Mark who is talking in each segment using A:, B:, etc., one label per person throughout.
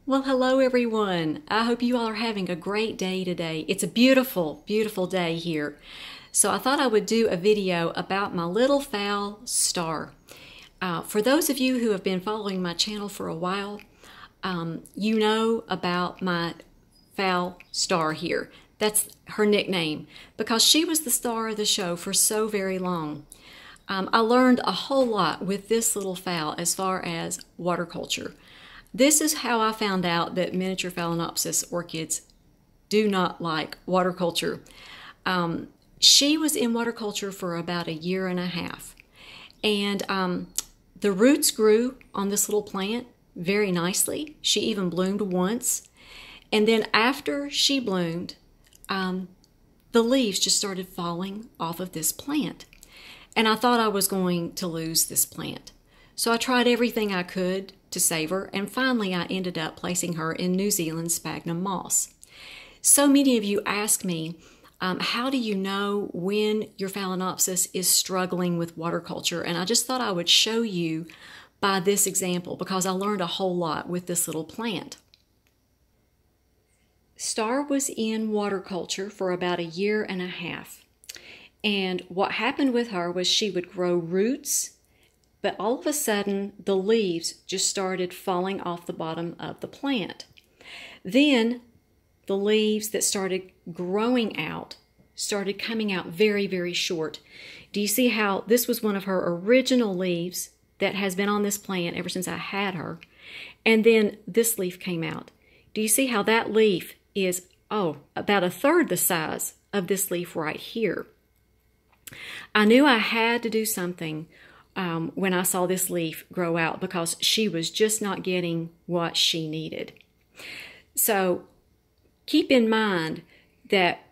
A: Well, hello everyone. I hope you all are having a great day today. It's a beautiful, beautiful day here. So I thought I would do a video about my little Phal Star. For those of you who have been following my channel for a while, you know about my Phal Star here. That's her nickname because she was the star of the show for so very long. I learned a whole lot with this little Phal as far as water culture. This is how I found out that miniature Phalenopsis orchids do not like water culture. She was in water culture for about a year and a half. And the roots grew on this little plant very nicely. She even bloomed once. And then after she bloomed, the leaves just started falling off of this plant. And I thought I was going to lose this plant. So I tried everything I could to save her, and finally I ended up placing her in New Zealand sphagnum moss. So many of you ask me, how do you know when your Phalenopsis is struggling with water culture? And I just thought I would show you by this example because I learned a whole lot with this little plant. Star was in water culture for about a year and a half. And what happened with her was she would grow roots, but all of a sudden the leaves just started falling off the bottom of the plant. Then the leaves that started growing out started coming out very, very short. Do you see how this was one of her original leaves that has been on this plant ever since I had her? And then this leaf came out. Do you see how that leaf is, about a third the size of this leaf right here? I knew I had to do something when I saw this leaf grow out because she was just not getting what she needed. So keep in mind that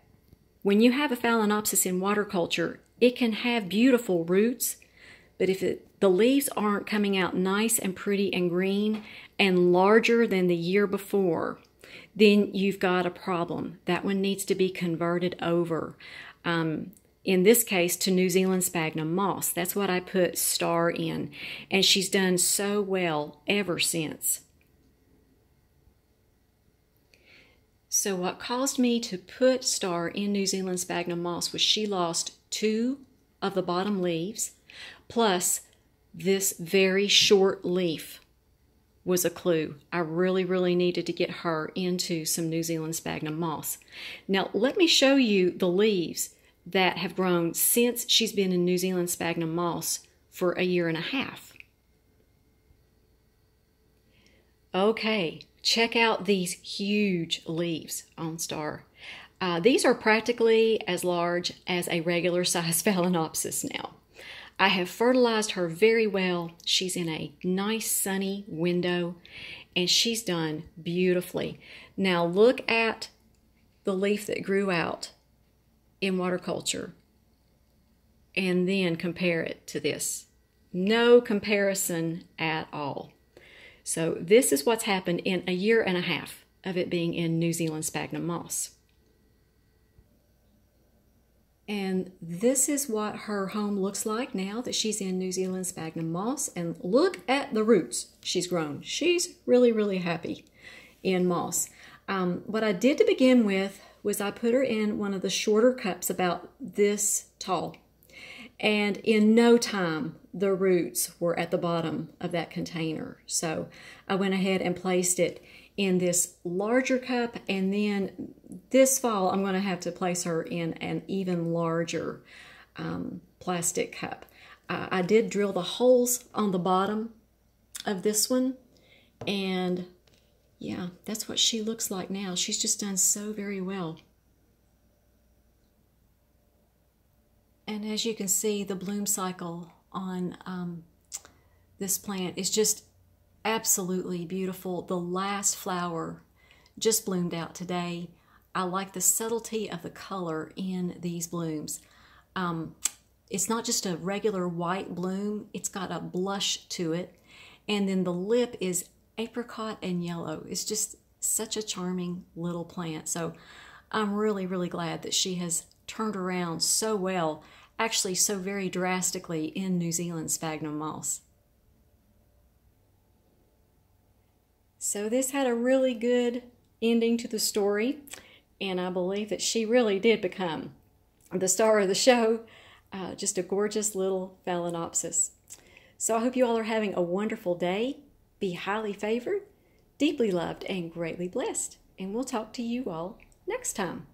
A: when you have a Phalenopsis in water culture, it can have beautiful roots, but if the leaves aren't coming out nice and pretty and green and larger than the year before, then you've got a problem. That one needs to be converted over. In this case, to New Zealand sphagnum moss. That's what I put Star in. And she's done so well ever since. So what caused me to put Star in New Zealand sphagnum moss was she lost 2 of the bottom leaves, plus this very short leaf was a clue. I really, really needed to get her into some New Zealand sphagnum moss. Now, let me show you the leaves that have grown since she's been in New Zealand sphagnum moss for a year and a half. Okay, check out these huge leaves on Star. These are practically as large as a regular size Phalenopsis now. I have fertilized her very well. She's in a nice sunny window and she's done beautifully. Now look at the leaf that grew out in water culture and then compare it to this. No comparison at all. So this is what's happened in a year and a half of it being in New Zealand sphagnum moss. And this is what her home looks like now that she's in New Zealand sphagnum moss. And look at the roots she's grown. She's really, really happy in moss. What I did to begin with was I put her in one of the shorter cups about this tall. And in no time, the roots were at the bottom of that container. So I went ahead and placed it in this larger cup, and then this fall I'm going to have to place her in an even larger plastic cup. I did drill the holes on the bottom of this one, and yeah, that's what she looks like now. She's just done so very well. And as you can see, the bloom cycle on this plant is just absolutely beautiful. The last flower just bloomed out today. I like the subtlety of the color in these blooms. It's not just a regular white bloom. It's got a blush to it. And then the lip is apricot and yellow. It's just such a charming little plant. So I'm really, really glad that she has turned around so well, actually so very drastically in New Zealand sphagnum moss. So this had a really good ending to the story, and I believe that she really did become the star of the show, just a gorgeous little Phalenopsis. So I hope you all are having a wonderful day. Be highly favored, deeply loved, and greatly blessed. And we'll talk to you all next time.